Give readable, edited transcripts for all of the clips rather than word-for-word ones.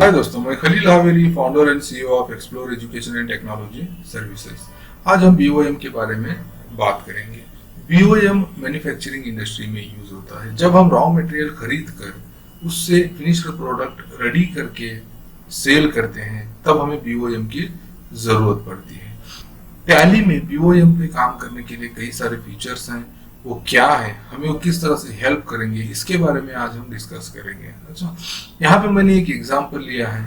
हाय दोस्तों, मैं Khalil Haveri, founder and CEO of Explore Education and Technology Services. आज हम बीओएम के बारे में बात करेंगे। बीओएम मैन्युफैक्चरिंग इंडस्ट्री में यूज होता है। जब हम रॉ मटेरियल खरीद कर उससे फिनिश्ड प्रोडक्ट रेडी करके सेल करते हैं, तब हमें बीओएम की जरूरत पड़ती है। टैली में बीओएम पे काम करने के लिए कई सारे फीचर्स हैं। वो क्या है, हमें वो किस तरह से हेल्प करेंगे, इसके बारे में आज हम डिस्कस करेंगे। अच्छा, यहाँ पे मैंने एक एग्जांपल लिया है।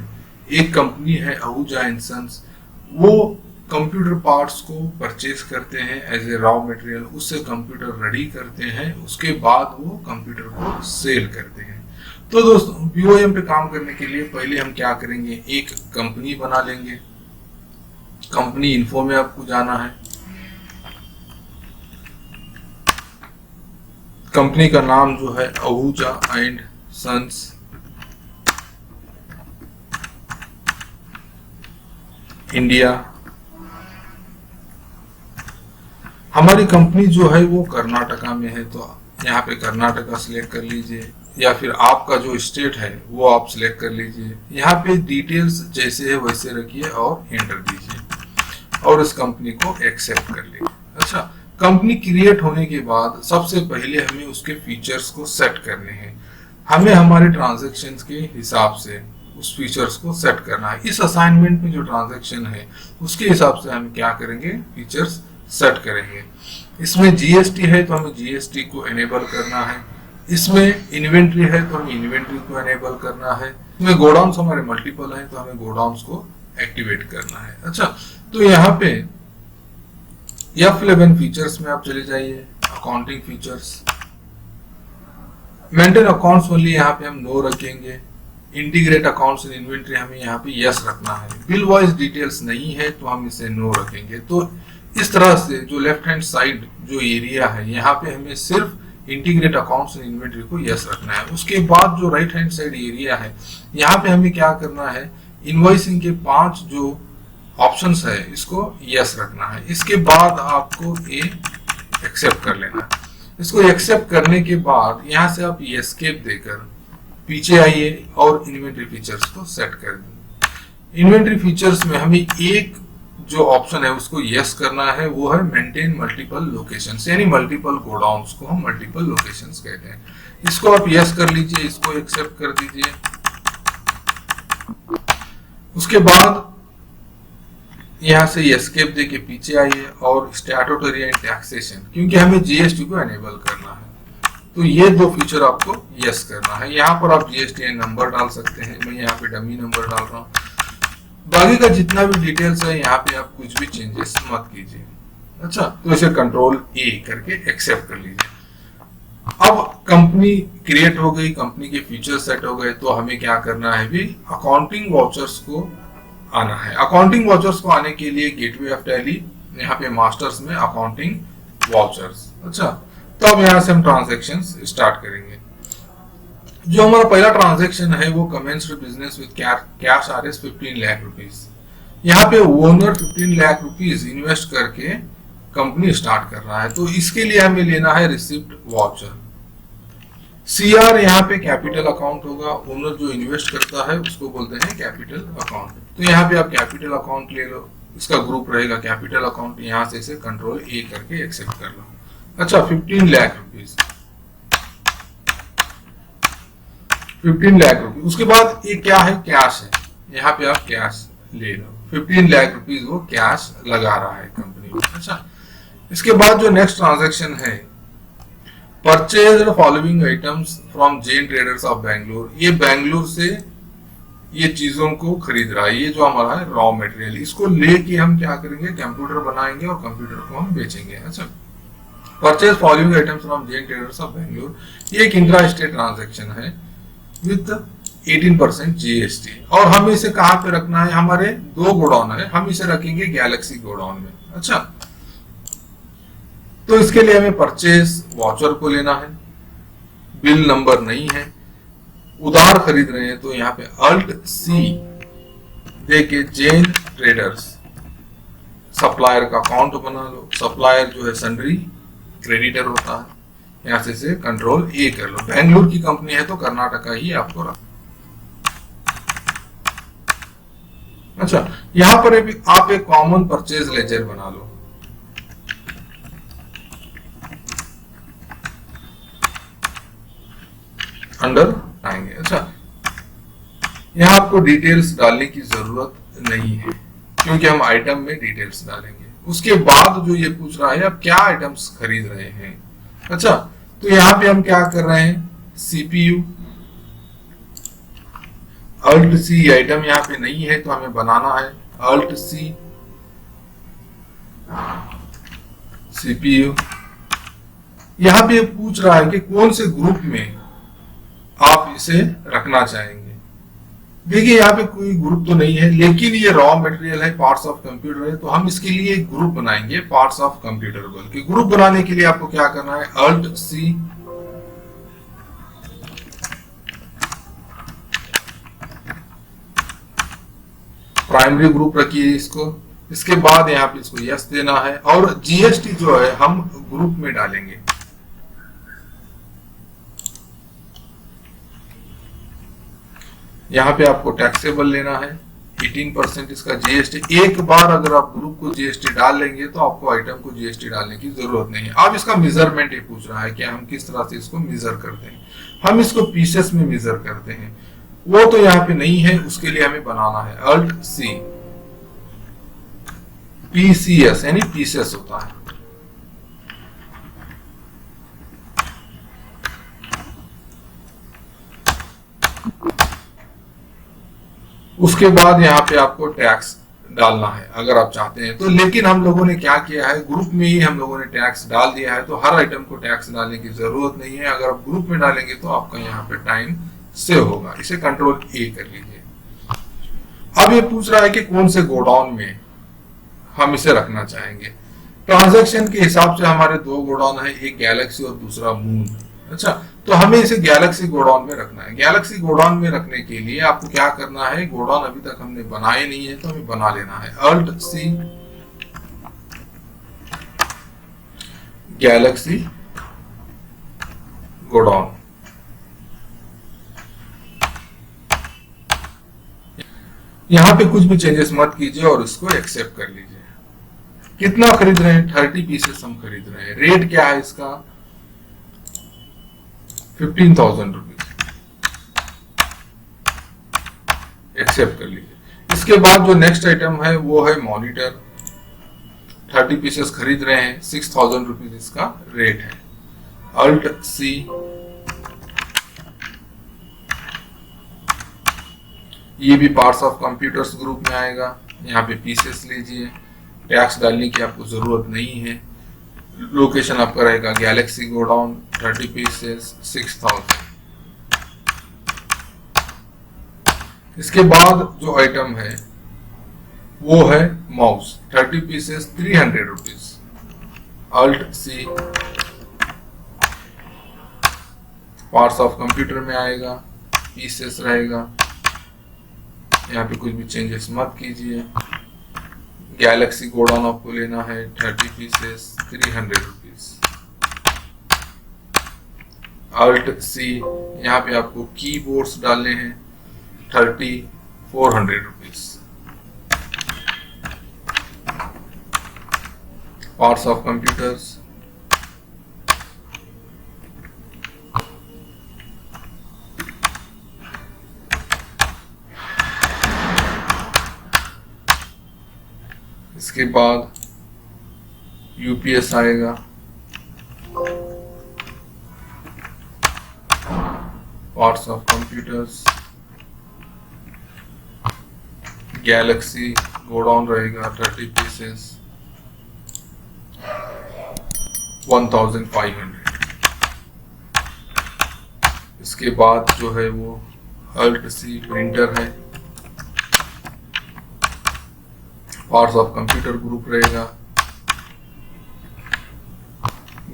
एक कंपनी है आहूजा एंड सन्स। वो कंप्यूटर पार्ट्स को परचेज करते हैं एज ए रॉ मटेरियल, उससे कंप्यूटर रेडी करते हैं, उसके बाद वो कंप्यूटर को सेल करते हैं। तो दोस्तों, बीओएम पे काम करने के लिए पहले हम क्या करेंगे, एक कंपनी बना लेंगे। कंपनी इन्फो में आपको जाना है। कंपनी का नाम जो है आहूजा एंड सन्स। इंडिया। हमारी कंपनी जो है वो कर्नाटका में है, तो यहाँ पे कर्नाटका सिलेक्ट कर लीजिए, या फिर आपका जो स्टेट है वो आप सिलेक्ट कर लीजिए। यहाँ पे डिटेल्स जैसे है वैसे रखिए और एंटर दीजिए और इस कंपनी को एक्सेप्ट कर लीजिए। अच्छा, कंपनी क्रिएट होने के बाद सबसे पहले हमें उसके फीचर्स को सेट करने हैं। हमें हमारे ट्रांजैक्शंस के हिसाब से उस फीचर्स को सेट करना है। इस असाइनमेंट में जो ट्रांजैक्शन है उसके हिसाब से हम क्या करेंगे, फीचर्स सेट करेंगे। इसमें जीएसटी है तो हमें जीएसटी को एनेबल करना है। इसमें इन्वेंट्री है तो हमें इन्वेंट्री को एनेबल करना है। इसमें गोडाउन्स हमारे मल्टीपल है तो हमें गोडाउन्स को एक्टिवेट करना है। अच्छा, तो यहाँ पे F11 फीचर्स में आप चले जाइए, accounting features. Maintain accounts only यहाँ पे हम नो रखेंगे। इंटीग्रेट अकाउंट्स एंड इन्वेंट्री हमें यहाँ पे यस रखना है। बिल वाइज डिटेल्स नहीं है तो हम इसे नो रखेंगे। तो इस तरह से जो लेफ्ट हैंड साइड जो एरिया है, यहाँ पे हमें सिर्फ इंटीग्रेट अकाउंट्स एंड इन्वेंट्री को यस रखना है। उसके बाद जो राइट हैंड साइड एरिया है, यहाँ पे हमें क्या करना है, इनवॉइसिंग के 5 जो ऑप्शंस है इसको यस रखना है। इसके बाद आपको ए एक्सेप्ट कर लेना है। इसको एक्सेप्ट करने के बाद यहाँ से आप एस्केप देकर पीछे आइए और इन्वेंट्री फीचर्स को सेट कर दें। इन्वेंट्री फीचर्स में हमें एक जो ऑप्शन है उसको यस करना है, वो है मेंटेन मल्टीपल लोकेशंस, यानी मल्टीपल गोडाउन्स को हम मल्टीपल लोकेशंस कहते हैं। इसको आप यस कर लीजिए, इसको एक्सेप्ट कर दीजिए। उसके बाद यहाँ से एस्केप देके पीछे आइए और स्टैट्यूटरी एंड टैक्सेशन, क्योंकि हमें जीएसटी को एनेबल करना है, तो ये 2 फीचर आपको यस करना है। यहाँ पर आप जीएसटी नंबर डाल सकते हैं। मैं यहाँ पे डमी नंबर डाल रहा हूँ। बाकी का जितना भी डिटेल्स है यहाँ पे आप कुछ भी चेंजेस मत कीजिए। अच्छा, तो इसे कंट्रोल ए करके एक्सेप्ट कर लीजिए। अब कंपनी क्रिएट हो गई, कंपनी के फीचर सेट हो गए, तो हमें क्या करना है भी, अकाउंटिंग वाउचर्स को आना है। अकाउंटिंग वाउचर्स को आने के लिए गेटवे ऑफ टैली, यहाँ पे मास्टर्स में अकाउंटिंग वाउचर्स। अच्छा, तो अब यहाँ से हम ट्रांजैक्शंस स्टार्ट करेंगे। जो हमारा पहला ट्रांजैक्शन है वो commenced business with cash RS 15 lakh rupees. यहाँ पे ओनर 15 लाख रुपीस इन्वेस्ट करके कंपनी स्टार्ट कर रहा है, तो इसके लिए हमें लेना है रिसिप्ट वाउचर। सीआर यहाँ पे कैपिटल अकाउंट होगा। ओनर जो इन्वेस्ट करता है उसको बोलते हैं कैपिटल अकाउंट। तो यहाँ पे आप कैपिटल अकाउंट ले लो, इसका ग्रुप रहेगा कैपिटल अकाउंट। यहाँ से इसे कंट्रोल ए करके एक्सेप्ट कर लो। अच्छा, 15 लाख रुपीस, 15 लाख रुपीस। उसके बाद ये क्या है, कैश है। यहाँ पे आप कैश ले लो। 15 लाख रुपीस वो कैश लगा रहा है कंपनी में। अच्छा, इसके बाद जो नेक्स्ट ट्रांजैक्शन है, purchase following items from Jain traders of Bangalore. ये बैंगलोर से ये चीजों को खरीद रहा है। ये जो हमारा है रॉ मटेरियल, इसको लेके हम क्या करेंगे, कंप्यूटर बनाएंगे और कंप्यूटर को हम बेचेंगे। अच्छा, purchase following items from Jain traders of Bangalore, ये एक इंट्रा स्टेट ट्रांजैक्शन है विद 18% जीएसटी। और हमें इसे कहाँ पे रखना है, हमारे 2 गोडाउन है, हम इसे रखेंगे गैलेक्सी गोडाउन में। अच्छा, तो इसके लिए हमें परचेज वाउचर को लेना है। बिल नंबर नहीं है, उधार खरीद रहे हैं, तो यहाँ पे अल्ट सी देके जैन ट्रेडर्स सप्लायर का अकाउंट बना लो। सप्लायर जो है सन्ड्री क्रेडिटर होता है, यहाँ से कंट्रोल ए कर लो। बैंगलोर की कंपनी है तो कर्नाटका ही आपको रख। अच्छा, यहाँ पर आप एक कॉमन परचेज लेजर बना लो। अंडर आएंगे। अच्छा, यहाँ आपको डिटेल्स डालने की जरूरत नहीं है क्योंकि हम आइटम में डिटेल्स डालेंगे। उसके बाद जो ये पूछ रहा है आप क्या आइटम्स खरीद रहे हैं। अच्छा, तो यहाँ पे हम क्या कर रहे हैं, सीपीयू अल्ट सी, आइटम यहाँ पे नहीं है तो हमें बनाना है अल्ट सी सीपीयू। यहाँ पे पूछ रहा है कि कौन से ग्रुप में आप इसे रखना चाहेंगे। देखिए यहाँ पे कोई ग्रुप तो नहीं है, लेकिन ये रॉ मटेरियल है, पार्ट्स ऑफ कंप्यूटर है, तो हम इसके लिए एक ग्रुप बनाएंगे पार्ट्स ऑफ कंप्यूटर बोल के। ग्रुप बनाने के लिए आपको क्या करना है, अल्ट सी प्राइमरी ग्रुप रखिए इसको। इसके बाद यहाँ पे इसको यस देना है और जीएसटी जो है हम ग्रुप में डालेंगे। यहाँ पे आपको टैक्सेबल लेना है 18% इसका जीएसटी। एक बार अगर आप ग्रुप को जीएसटी डाल लेंगे तो आपको आइटम को जीएसटी डालने की जरूरत नहीं है। अब इसका मेजरमेंट ये पूछ रहा है कि हम किस तरह से इसको मेजर करते हैं। हम इसको पीसेस में मेजर करते हैं, वो तो यहाँ पे नहीं है, उसके लिए हमें बनाना है अल्ट सी पीसीएस, यानी पीसेस होता है। उसके बाद यहाँ पे आपको टैक्स डालना है अगर आप चाहते हैं तो, लेकिन हम लोगों ने क्या किया है, ग्रुप में ही हम लोगों ने टैक्स डाल दिया है, तो हर आइटम को टैक्स डालने की जरूरत नहीं है। अगर आप ग्रुप में डालेंगे तो आपका यहाँ पे टाइम सेव होगा। इसे कंट्रोल ए कर लीजिए। अब ये पूछ रहा है कि कौन से गोडाउन में हम इसे रखना चाहेंगे। ट्रांजैक्शन के हिसाब से हमारे दो गोडाउन है, एक गैलेक्सी और दूसरा मून। अच्छा, तो हमें इसे गैलेक्सी गोडाउन में रखना है। गैलेक्सी गोडाउन में रखने के लिए आपको क्या करना है, गोडाउन अभी तक हमने बनाए नहीं है तो हमें बना लेना है अल्ट सी गैलेक्सी गोडाउन। यहां पे कुछ भी चेंजेस मत कीजिए और इसको एक्सेप्ट कर लीजिए। कितना खरीद रहे हैं, 30 पीसेस हम खरीद रहे हैं। रेट क्या है इसका, 15,000 रुपीज। एक्सेप्ट कर लीजिए। इसके बाद जो नेक्स्ट आइटम है वो है मॉनिटर। 30 पीसेस खरीद रहे हैं, 6,000 रुपीज इसका रेट है। अल्ट सी ये भी पार्ट्स ऑफ कंप्यूटर्स ग्रुप में आएगा। यहाँ पे पीसेस लीजिए, टैक्स डालने की आपको जरूरत नहीं है। लोकेशन आपका रहेगा गैलेक्सी गोडाउन, 30 पीसेस 6,000। इसके बाद जो आइटम है वो है mouse, 30 pieces 300 rupees. Alt C parts of computer में आएगा, पीसेस रहेगा। यहाँ पे कुछ भी चेंजेस मत कीजिए। गैलेक्सी गोडाउन आपको लेना है, 30 पीसेस 300 रुपीज। अल्ट सी यहाँ पे आपको कीबोर्ड्स डालने हैं, 400 रुपीज। पार्ट्स ऑफ कंप्यूटर्स, इसके बाद यूपीएस आएगा, parts of computers, Galaxy godown रहेगा, 30 पीसेस 1500। इसके बाद जो है वो अल्ट सी प्रिंटर है, पार्ट्स ऑफ कंप्यूटर ग्रुप रहेगा,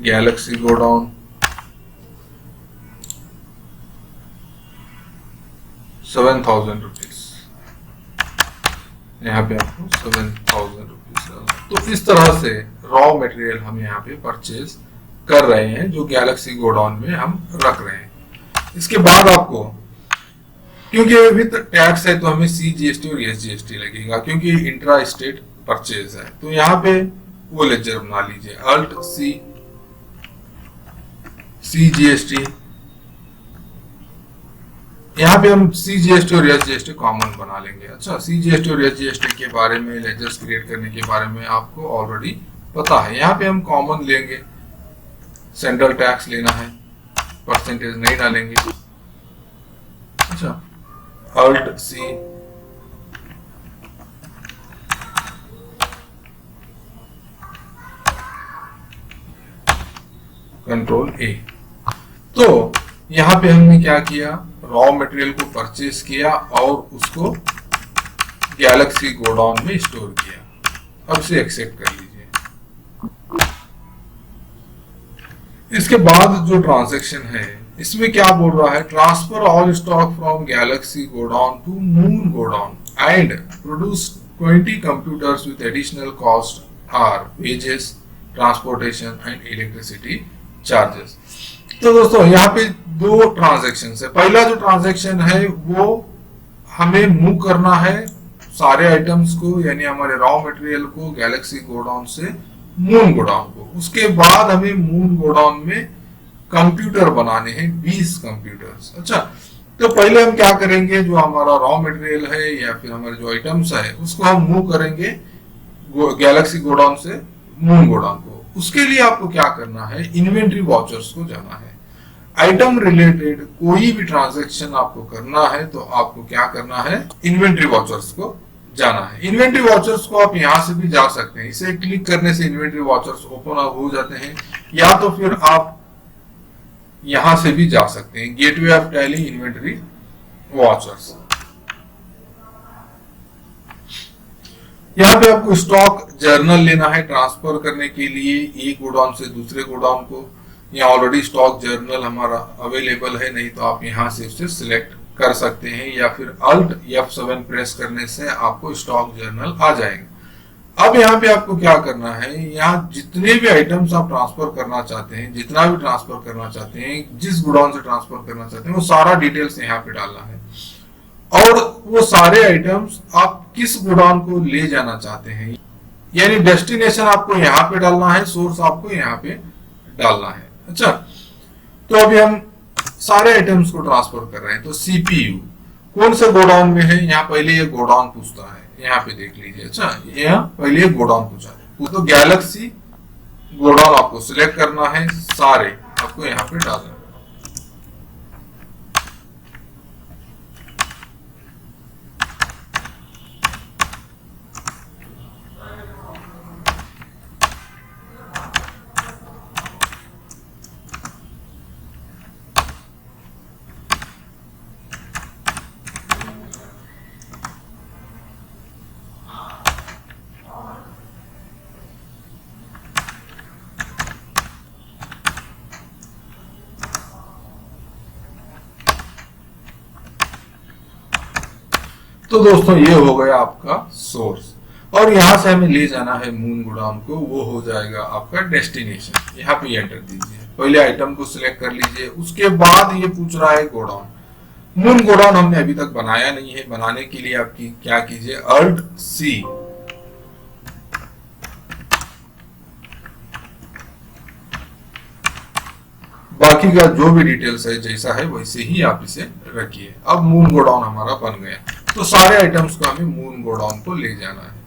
गैलेक्सी गोडाउन, 7,000 रुपीज। यहाँ पे आपको 7,000 रुपीज। तो इस तरह से रॉ मटेरियल हम यहाँ पे परचेज कर रहे हैं जो गैलेक्सी गोडाउन में हम रख रहे हैं। इसके बाद आपको क्योंकि विद टैक्स है तो हमें CGST और SGST लगेगा, क्योंकि इंट्रा स्टेट परचेज है। तो यहाँ पे वो लेजर बना लीजिए, अल्ट C CGST। यहाँ पे हम CGST और SGST कॉमन बना लेंगे। अच्छा, CGST और SGST के बारे में, लेजर्स क्रिएट करने के बारे में आपको ऑलरेडी पता है। यहाँ पे हम कॉमन लेंगे, सेंट्रल टैक्स लेना है, परसेंटेज नहीं डालेंगे। अच्छा, अल्ट C कंट्रोल A। तो यहाँ पे हमने क्या किया, रॉ मटेरियल को परचेज किया और उसको गैलेक्सी गोडाउन में स्टोर किया। अब से एक्सेप्ट कर लीजिए। इसके बाद जो ट्रांजैक्शन है इसमें क्या बोल रहा है, transfer all stock from Galaxy godown to Moon godown and produce 20 computers with additional cost are wages, transportation and electricity charges. तो दोस्तों यहाँ पे दो ट्रांजैक्शन है। पहला जो ट्रांजैक्शन है वो हमें मूव करना है सारे आइटम्स को, यानी हमारे रॉ मटेरियल को गैलेक्सी गोडाउन से मून गोडाउन को। उसके बाद हमें मून गोडाउन में कंप्यूटर बनाने हैं, 20 कंप्यूटर्स। अच्छा, तो पहले हम क्या करेंगे, जो हमारा रॉ मटेरियल है या फिर हमारे जो आइटम्स है उसको हम मूव करेंगे गैलेक्सी गोडाउन से मून गोडाउन को। उसके लिए आपको क्या करना है, इन्वेंट्री वॉचर्स को जाना है। आइटम रिलेटेड कोई भी ट्रांजैक्शन आपको करना है तो आपको क्या करना है, इन्वेंट्री वॉचर्स को जाना है। इन्वेंट्री वॉचर्स को आप यहां से भी जा सकते हैं, इसे क्लिक करने से इन्वेंट्री वॉचर्स ओपन हो जाते हैं, या तो फिर आप यहां से भी जा सकते हैं, gateway of tally inventory watchers. यहाँ पे आपको स्टॉक जर्नल लेना है ट्रांसफर करने के लिए एक गोडाउन से दूसरे गोडाउन को। यहाँ ऑलरेडी स्टॉक जर्नल हमारा अवेलेबल है, नहीं तो आप यहाँ से उसे सिलेक्ट कर सकते हैं, या फिर अल्ट F7 प्रेस करने से आपको स्टॉक जर्नल आ जाएगा। अब यहाँ पे आपको क्या करना है, यहाँ जितने भी आइटम्स आप ट्रांसफर करना चाहते हैं, जितना भी ट्रांसफर करना चाहते हैं, जिस गोडाउन से ट्रांसफर करना चाहते हैं, वो सारा डिटेल्स यहाँ पे डालना है। और वो सारे आइटम्स आप किस गोडाउन को ले जाना चाहते हैं, यानी डेस्टिनेशन आपको यहाँ पे डालना है, सोर्स आपको यहाँ पे डालना है। अच्छा, तो अभी हम सारे आइटम्स को ट्रांसफर कर रहे हैं। तो CPU कौन से गोडाउन में है, यहाँ पहले ये गोडाउन पूछता है, यहाँ पे देख लीजिए। अच्छा, यहाँ पहले ये गोडाउन पूछा है, तो गैलेक्सी गोडाउन आपको सिलेक्ट करना है, सारे आपको यहाँ पे डालना है। तो दोस्तों ये हो गया आपका सोर्स, और यहां से हमें ले जाना है मून गोडाउन को, वो हो जाएगा आपका डेस्टिनेशन। यहाँ पे एंटर दीजिए, पहले आइटम को सिलेक्ट कर लीजिए, उसके बाद ये पूछ रहा है गोडाउन। मून गोडाउन हमने अभी तक बनाया नहीं है, बनाने के लिए आपकी क्या कीजिए, अल्ट C, बाकी का जो भी डिटेल्स है जैसा है वैसे ही आप इसे रखिए। अब मून गोडाउन हमारा बन गया, तो सारे आइटम्स को हमें मून गोडाउन को ले जाना है।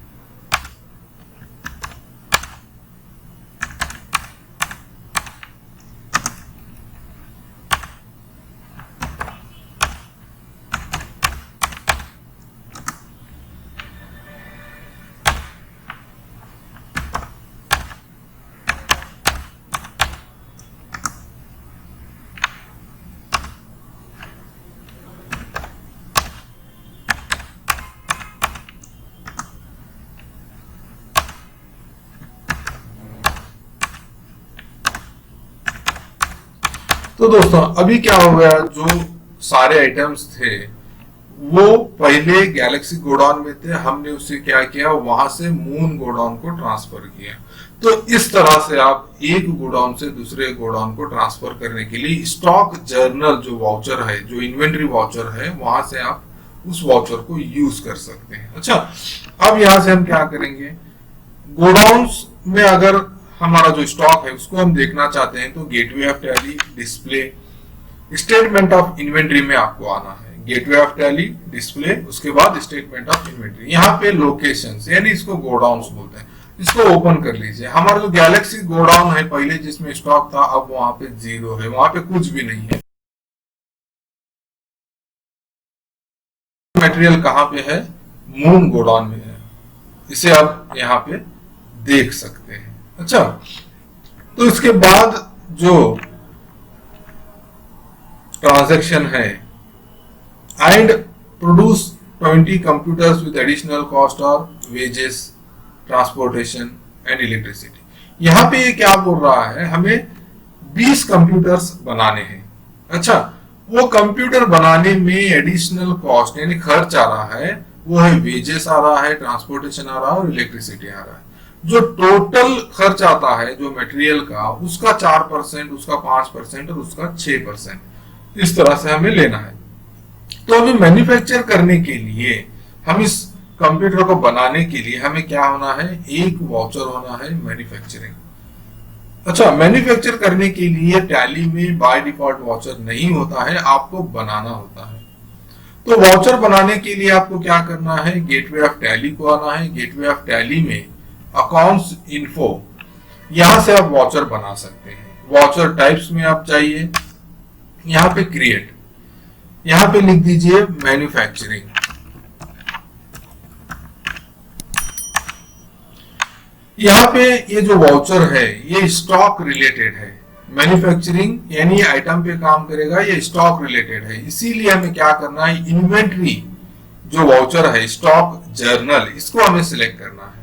तो दोस्तों अभी क्या हो गया, जो सारे आइटम्स थे वो पहले गैलेक्सी गोडाउन में थे, हमने उससे क्या किया, वहां से मून गोडाउन को ट्रांसफर किया। तो इस तरह से आप एक गोडाउन से दूसरे गोडाउन को ट्रांसफर करने के लिए स्टॉक जर्नल जो वाउचर है, जो इन्वेंट्री वाउचर है, वहां से आप उस वाउचर को यूज कर सकते हैं। अच्छा, अब यहां से हम क्या करेंगे, गोडाउन्स में अगर हमारा जो स्टॉक है उसको हम देखना चाहते हैं तो gateway of tally display statement of inventory में आपको आना है। गेटवे ऑफ टैली डिस्प्ले, उसके बाद स्टेटमेंट ऑफ इन्वेंट्री। यहाँ पे लोकेशंस यानी इसको गोडाउन्स बोलते हैं, इसको ओपन कर लीजिए। हमारा जो गैलेक्सी गोडाउन है पहले जिसमें स्टॉक था, अब वहां पे 0 है, वहां पे कुछ भी नहीं है। मटेरियल कहां पे है, मून गोडाउन में है, इसे आप यहाँ पे देख सकते हैं। अच्छा, तो इसके बाद जो ट्रांजैक्शन है, and produce 20 computers with additional cost और वेजेस, ट्रांसपोर्टेशन एंड इलेक्ट्रिसिटी। यहां पे ये क्या बोल रहा है, हमें 20 कंप्यूटर्स बनाने हैं। अच्छा, वो कंप्यूटर बनाने में एडिशनल कॉस्ट यानी खर्च आ रहा है, वो है वेजेस आ रहा है, ट्रांसपोर्टेशन आ रहा है और इलेक्ट्रिसिटी आ रहा है। जो टोटल खर्च आता है जो मटेरियल का, उसका 4%, उसका 5% और उसका 6%, इस तरह से हमें लेना है। तो हमें मैन्युफैक्चर करने के लिए, हम इस कंप्यूटर को बनाने के लिए हमें क्या होना है, एक वाउचर होना है मैन्युफैक्चरिंग। अच्छा, मैन्युफैक्चर करने के लिए टैली में बाय डिफॉल्ट वाउचर नहीं होता है, आपको बनाना होता है। तो वाउचर बनाने के लिए आपको क्या करना है, गेटवे ऑफ टैली को आना है। गेटवे ऑफ टैली में अकाउंट्स इन्फो, यहां से आप वाउचर बना सकते हैं। वाउचर टाइप्स में आप चाहिए, यहां पे क्रिएट, यहां पे लिख दीजिए मैन्युफैक्चरिंग। यहाँ पे ये जो वाउचर है ये स्टॉक रिलेटेड है। मैन्युफैक्चरिंग यानी आइटम पे काम करेगा, ये स्टॉक रिलेटेड है, इसीलिए हमें क्या करना है, इन्वेंट्री जो वाउचर है, स्टॉक जर्नल, इसको हमें सिलेक्ट करना है।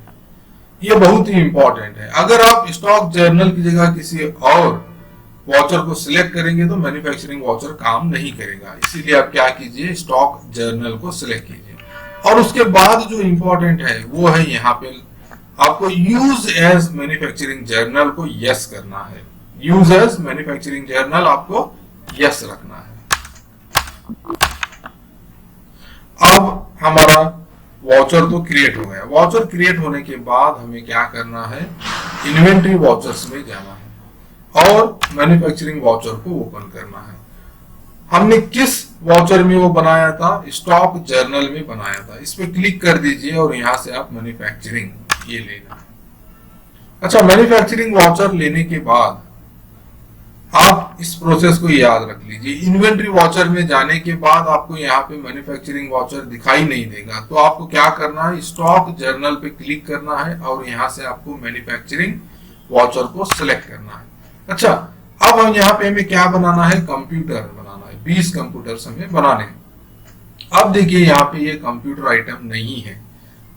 ये बहुत ही इंपॉर्टेंट है। अगर आप स्टॉक जर्नल की जगह किसी और वाउचर को सिलेक्ट करेंगे तो मैन्युफैक्चरिंग वाउचर काम नहीं करेगा। इसीलिए आप क्या कीजिए, स्टॉक जर्नल को सिलेक्ट कीजिए। और उसके बाद जो इंपॉर्टेंट है वो है यहाँ पे आपको यूज एज मैन्युफैक्चरिंग जर्नल को यस करना है। यूज एज मैन्युफैक्चरिंग जर्नल आपको यस रखना है। अब हमारा वाउचर तो क्रिएट हो गया। वाउचर क्रिएट होने के बाद हमें क्या करना है, इन्वेंट्री वाउचर्स में जाना है और मैन्युफैक्चरिंग वाउचर को ओपन करना है। हमने किस वाउचर में वो बनाया था, स्टॉक जर्नल में बनाया था। इस पे क्लिक कर दीजिए और यहां से आप मैन्युफैक्चरिंग ये लेना है। अच्छा, मैन्युफैक्चरिंग वाउचर लेने के बाद आप इस प्रोसेस को याद रख लीजिए। इन्वेंट्री वाउचर में जाने के बाद आपको यहाँ पे मैन्युफैक्चरिंग वाउचर दिखाई नहीं देगा, तो आपको क्या करना है, स्टॉक जर्नल पे क्लिक करना है और यहाँ से आपको मैन्युफैक्चरिंग वाउचर को सिलेक्ट करना है। अच्छा, अब हम यहाँ पे हमें क्या बनाना है, कंप्यूटर बनाना है। 20 कंप्यूटर्स हमें बनाने हैं। अब देखिए यहाँ पे ये कंप्यूटर आइटम नहीं है,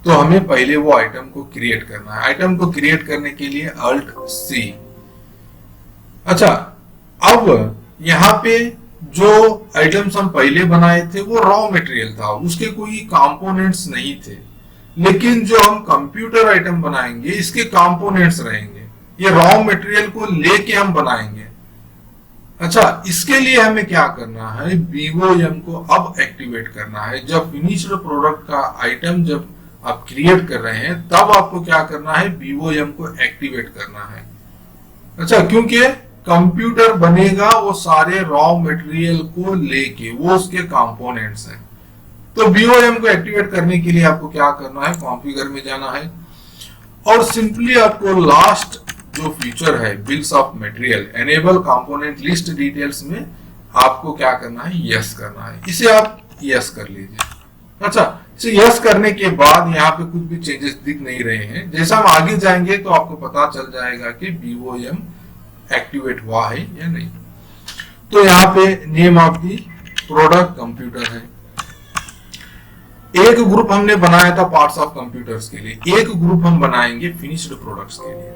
तो हमें पहले वो आइटम को क्रिएट करना है। आइटम को क्रिएट करने के लिए अल्ट सी। अच्छा, अब यहाँ पे जो आइटम्स हम पहले बनाए थे वो रॉ मटेरियल था, उसके कोई कंपोनेंट्स नहीं थे। लेकिन जो हम कंप्यूटर आइटम बनाएंगे इसके कंपोनेंट्स रहेंगे, ये रॉ मटेरियल को लेके हम बनाएंगे। अच्छा, इसके लिए हमें क्या करना है, बीओएम को अब एक्टिवेट करना है। जब फिनिश्ड प्रोडक्ट का आइटम जब आप क्रिएट कर रहे हैं तब आपको क्या करना है, बीओएम को एक्टिवेट करना है। अच्छा, क्योंकि कंप्यूटर बनेगा वो सारे रॉ मटेरियल को लेके, वो उसके कंपोनेंट्स हैं। तो बीओएम को एक्टिवेट करने के लिए आपको क्या करना है, कॉन्फ़िगर में जाना है और सिंपली आपको लास्ट जो फीचर है bills of material, enable component list details में आपको क्या करना है, यस करना है। इसे आप यस कर लीजिए। अच्छा, यस करने के बाद यहाँ पे कुछ भी चेंजेस दिख नहीं रहे हैं। जैसा हम आगे जाएंगे तो आपको पता चल जाएगा कि बीओएम एक्टिवेट हुआ है या नहीं। तो यहाँ पे name of the product computer है। एक ग्रुप हमने बनाया था पार्ट्स ऑफ कंप्यूटर्स के लिए, एक ग्रुप हम बनाएंगे फिनिश्ड प्रोडक्ट्स के लिए।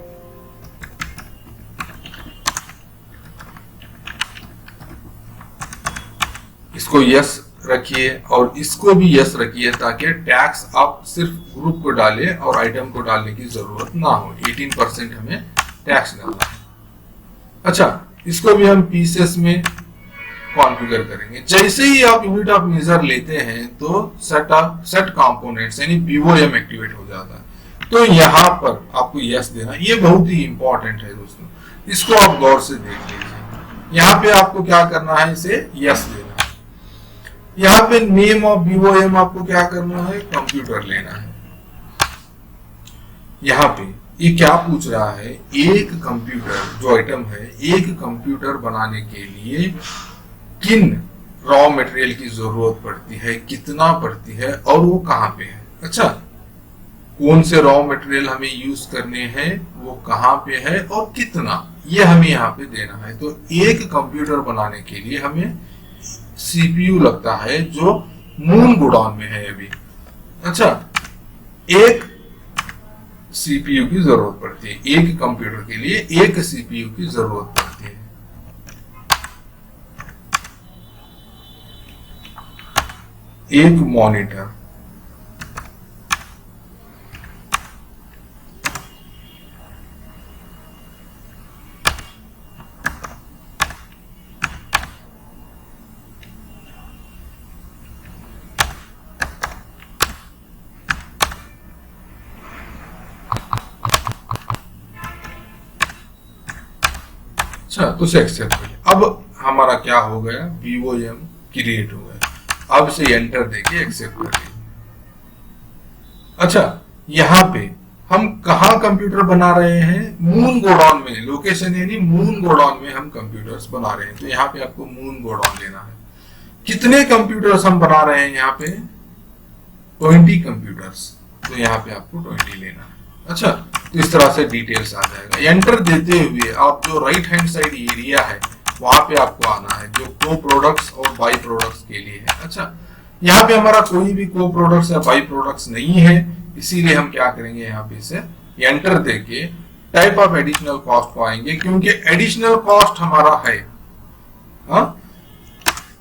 इसको यस रखिए और इसको भी यस रखिए, ताकि टैक्स आप सिर्फ ग्रुप को डालें और आइटम को डालने की जरूरत ना हो। 18% हमें टैक्स डालना है। अच्छा, इसको भी हम पीसेस में कॉन्फ़िगर करेंगे। जैसे ही आप यूनिट ऑफ मेजर लेते हैं तो सेट कंपोनेंट्स यानी पीओएम एक्टिवेट हो जाता है। तो यहाँ पर आपको यस देना, ये बहुत ही इंपॉर्टेंट है दोस्तों, इसको आप गौर से देख लीजिए। यहाँ पे आपको क्या करना है, इसे यस देना है। यहाँ पे नेम ऑफ बीओएम आपको क्या करना है, कंप्यूटर लेना है। यहाँ पे ये क्या पूछ रहा है, एक कंप्यूटर जो आइटम है, एक कंप्यूटर बनाने के लिए किन रॉ मटेरियल की जरूरत पड़ती है, कितना पड़ती है और वो कहाँ पे है। अच्छा, कौन से रॉ मटेरियल हमें यूज करने हैं, वो कहाँ पे है और कितना, ये हमें यहाँ पे देना है। तो एक कंप्यूटर बनाने के लिए हमें सीपीयू लगता है जो मून गोडाउन में है अभी। अच्छा, एक सीपीयू की जरूरत पड़ती है, एक कंप्यूटर के लिए एक सीपीयू की जरूरत पड़ती है। एक मॉनिटर, अच्छा तो उसे एक्सेप्ट करिए। अब हमारा क्या हो गया, बीओएम क्रिएट हो गया। अब से एंटर देके एक्सेप्ट कर लीजिए। अच्छा, यहाँ पे हम कहाँ कंप्यूटर बना रहे हैं, मून गोडाउन में, लोकेशन यानी मून गोडाउन में हम कंप्यूटर्स बना रहे हैं। तो यहाँ पे आपको मून गोडाउन लेना है। कितने कंप्यूटर्स हम बना रहे हैं, यहाँ पे 20 कंप्यूटर्स, तो यहाँ पे आपको 20 लेना है। अच्छा, तो इस तरह से डिटेल्स आ जाएगा। एंटर देते हुए आप जो राइट हैंड साइड एरिया है वहां पे आपको आना है, जो को प्रोडक्ट्स और बाई प्रोडक्ट्स के लिए है। अच्छा, यहाँ पे हमारा कोई भी को प्रोडक्ट्स या बाई प्रोडक्ट्स नहीं है, इसीलिए हम क्या करेंगे, यहाँ पे से एंटर देके टाइप ऑफ एडिशनल कॉस्ट को आएंगे, क्योंकि एडिशनल कॉस्ट हमारा है।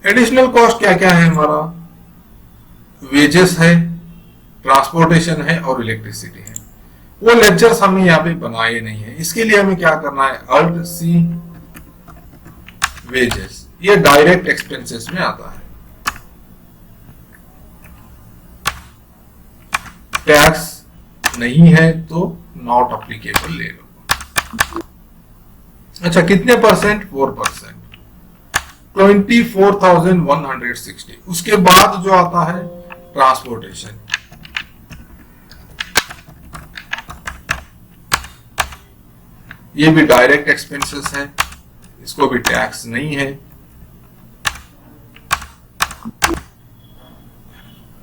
एडिशनल कॉस्ट क्या क्या है हमारा, वेजेस है, ट्रांसपोर्टेशन है और इलेक्ट्रिसिटी है। वो लेक्चर्स हमने यहाँ पे बनाए नहीं है, इसके लिए हमें क्या करना है, अल्ट सी वेजेस, ये डायरेक्ट एक्सपेंसेस में आता है। टैक्स नहीं है तो नॉट अप्लीकेबल ले लो। अच्छा, कितने परसेंट, 4%, 24,160। उसके बाद जो आता है ट्रांसपोर्टेशन, ये भी डायरेक्ट एक्सपेंसेस है, इसको भी टैक्स नहीं है,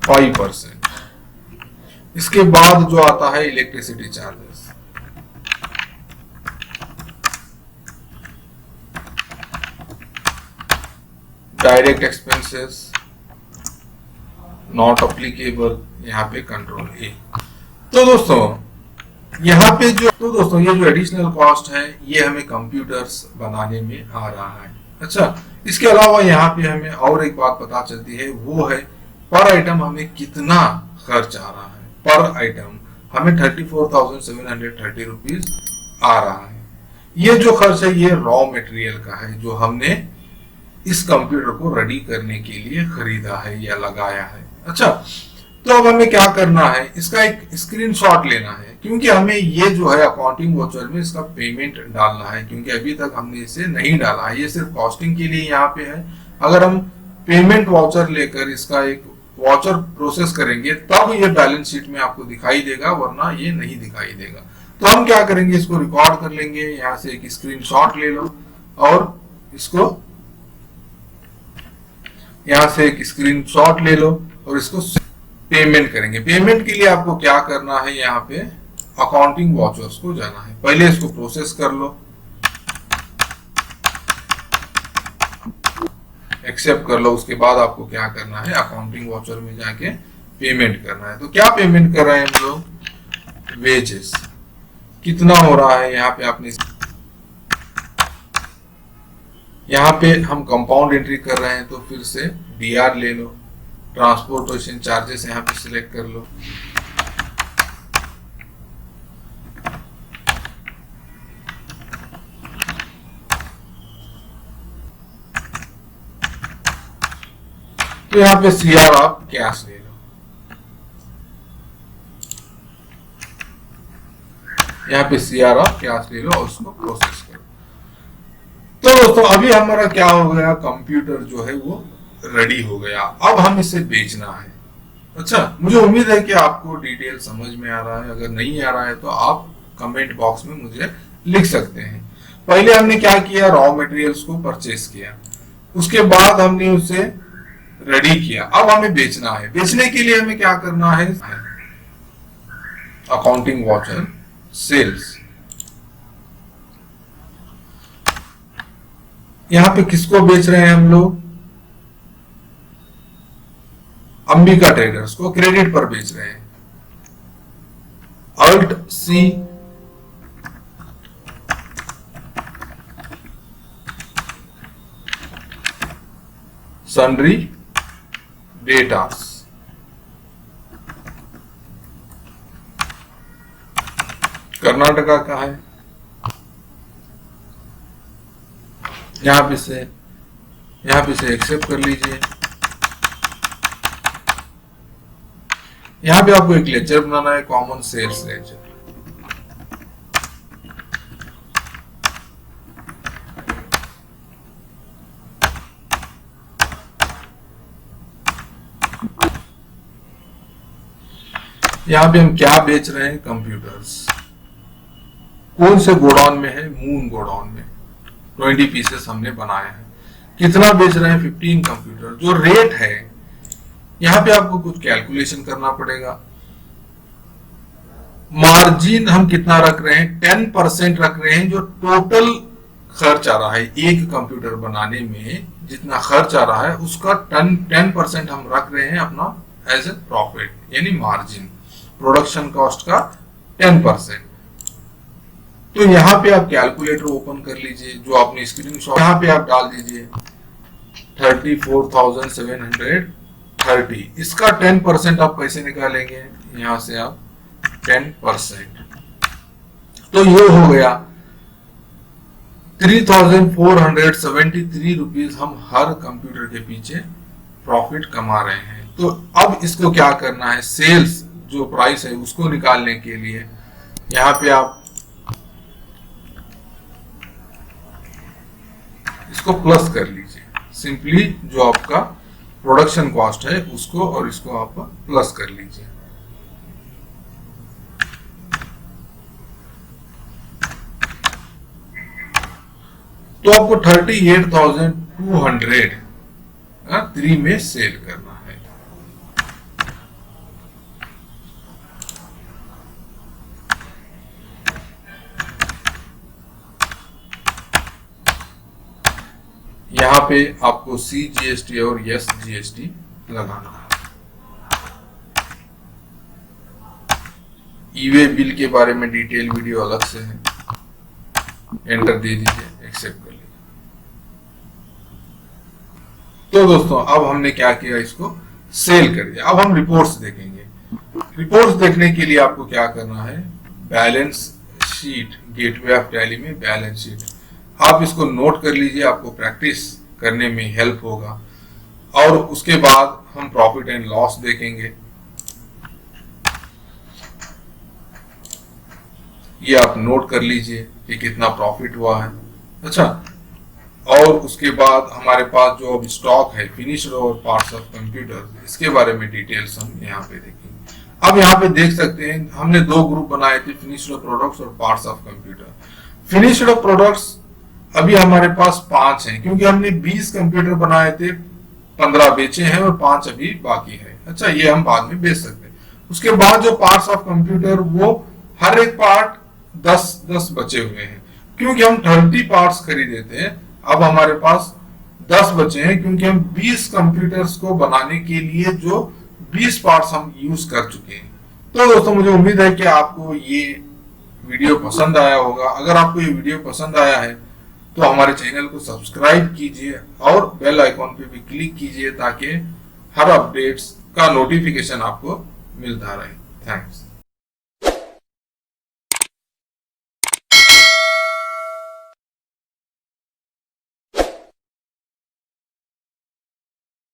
5%। इसके बाद जो आता है electricity charges, direct expenses, not applicable, यहाँ पे कंट्रोल ए। तो दोस्तों यहाँ पे जो, तो दोस्तों ये जो एडिशनल कॉस्ट है ये हमें कंप्यूटर्स बनाने में आ रहा है। अच्छा, इसके अलावा यहाँ पे हमें और एक बात पता चलती है, वो है पर आइटम हमें कितना खर्च आ रहा है। पर आइटम हमें 34,730 रुपीज आ रहा है। ये जो खर्च है ये रॉ मटेरियल का है, जो हमने इस कंप्यूटर को रेडी करने के लिए खरीदा है या लगाया है। अच्छा, तो अब हमें क्या करना है, इसका एक स्क्रीनशॉट लेना है, क्योंकि हमें ये जो है अकाउंटिंग वाउचर में इसका पेमेंट डालना है, क्योंकि अभी तक हमने इसे नहीं डाला है, ये सिर्फ कॉस्टिंग के लिए यहाँ पे है। अगर हम पेमेंट वाउचर लेकर इसका एक वाउचर प्रोसेस करेंगे तब ये बैलेंस शीट में आपको दिखाई देगा, वरना ये नहीं दिखाई देगा। तो हम क्या करेंगे, इसको रिकॉर्ड कर लेंगे, यहाँ से एक स्क्रीनशॉट ले लो और इसको यहाँ से एक स्क्रीनशॉट ले लो और इसको पेमेंट करेंगे। पेमेंट के लिए आपको क्या करना है, यहाँ पे अकाउंटिंग वाउचर्स को जाना है, पहले इसको प्रोसेस कर लो, एक्सेप्ट कर लो। उसके बाद आपको क्या करना है, अकाउंटिंग वाउचर में जाके पेमेंट करना है। तो क्या पेमेंट कर रहे हैं हम लोग, वेजेस कितना हो रहा है, यहाँ पे आपने, यहाँ पे हम कंपाउंड एंट्री कर रहे हैं तो फिर से डीआर ले लो, ट्रांसपोर्टेशन चार्जेस यहाँ पे सिलेक्ट कर लो। तो यहाँ पे CR आप कैश ले लो। यहाँ पे CR आप कैश ले लो और उसको प्रोसेस करो। तो दोस्तों अभी हमारा क्या हो गया, कंप्यूटर जो है वो रेडी हो गया। अब हम इसे बेचना है। अच्छा, मुझे उम्मीद है कि आपको डिटेल समझ में आ रहा है। अगर नहीं आ रहा है तो आप कमेंट बॉक्स में मुझे लिख सकते हैं। पहले हमने क्या किया, रॉ मटेरियल्स को परचेस किया, उसके बाद हमने उसे रेडी किया। अब हमें बेचना है। बेचने के लिए हमें क्या करना है, अकाउंटिंग वाउचर सेल्स। यहां पे किसको बेच रहे हैं हम लोग, अंबिका ट्रेडर्स को क्रेडिट पर बेच रहे हैं। Alt C sundry datas, Karnataka का है। यहां पे से एक्सेप्ट कर लीजिए। यहां पे आपको एक लेजर बनाना है, कॉमन सेल्स लेजर। यहां पे हम क्या बेच रहे हैं, कंप्यूटर्स। कौन से गोडाउन में है, मून गोडाउन में 20 पीसेस हमने बनाए हैं। कितना बेच रहे हैं, 15 कंप्यूटर। जो रेट है यहां पे आपको कुछ कैलकुलेशन करना पड़ेगा। मार्जिन हम कितना रख रहे हैं, 10% रख रहे हैं। जो टोटल खर्च आ रहा है एक कंप्यूटर बनाने में, जितना खर्च आ रहा है उसका 10% हम रख रहे हैं अपना एज ए प्रॉफिट, यानी मार्जिन, प्रोडक्शन कॉस्ट का 10%। तो यहाँ पे आप कैलकुलेटर ओपन कर लीजिए, जो आपने स्क्रीनशॉट, यहाँ पे आप डाल दीजिए 34,730। इसका 10% आप कैसे निकालेंगे, यहां से आप 10%, तो ये हो गया 3,473 रुपीज हम हर कंप्यूटर के पीछे प्रॉफिट कमा रहे हैं। तो अब इसको क्या करना है, सेल्स जो प्राइस है उसको निकालने के लिए यहाँ पे आप इसको प्लस कर लीजिए। सिंपली जो आपका प्रोडक्शन कॉस्ट है उसको और इसको आप प्लस कर लीजिए। तो आपको 38,203 में सेल करना है। यहां पे आपको CGST और SGST लगाना है। ई-वे बिल के बारे में डिटेल वीडियो अलग से है, एंटर दे दीजिए, एक्सेप्ट कर लीजिए। तो दोस्तों अब हमने क्या किया, इसको सेल कर दिया। अब हम रिपोर्ट्स देखेंगे। रिपोर्ट्स देखने के लिए आपको क्या करना है, balance sheet, gateway of tally में बैलेंस शीट, आप इसको नोट कर लीजिए, आपको प्रैक्टिस करने में हेल्प होगा। और उसके बाद हम प्रॉफिट एंड लॉस देखेंगे। ये आप नोट कर लीजिए कि कितना प्रॉफिट हुआ है। अच्छा, और उसके बाद हमारे पास जो अब स्टॉक है, फिनिश्ड और पार्ट्स ऑफ कंप्यूटर, इसके बारे में डिटेल्स हम यहाँ पे देखेंगे। अब यहाँ पे देख सकते हैं हमने दो ग्रुप बनाए थे, फिनिश्ड प्रोडक्ट्स और parts of computer. Finished products अभी हमारे पास 5 हैं, क्योंकि हमने 20 कंप्यूटर बनाए थे, 15 बेचे हैं और 5 अभी बाकी है। अच्छा, ये हम बाद में बेच सकते हैं। उसके बाद जो पार्ट्स ऑफ कंप्यूटर, वो हर एक पार्ट 10 बचे हुए हैं, क्योंकि हम 30 पार्ट्स खरीदे थे। अब हमारे पास 10 बचे हैं, क्योंकि हम 20 कंप्यूटर्स को बनाने के लिए जो 20 पार्ट्स हम यूज कर चुके हैं। तो दोस्तों मुझे उम्मीद है कि आपको ये वीडियो पसंद आया होगा। अगर आपको ये वीडियो पसंद आया है तो हमारे चैनल को सब्सक्राइब कीजिए और बेल आइकॉन पे भी क्लिक कीजिए, ताकि हर अपडेट्स का नोटिफिकेशन आपको मिलता रहे। थैंक्स।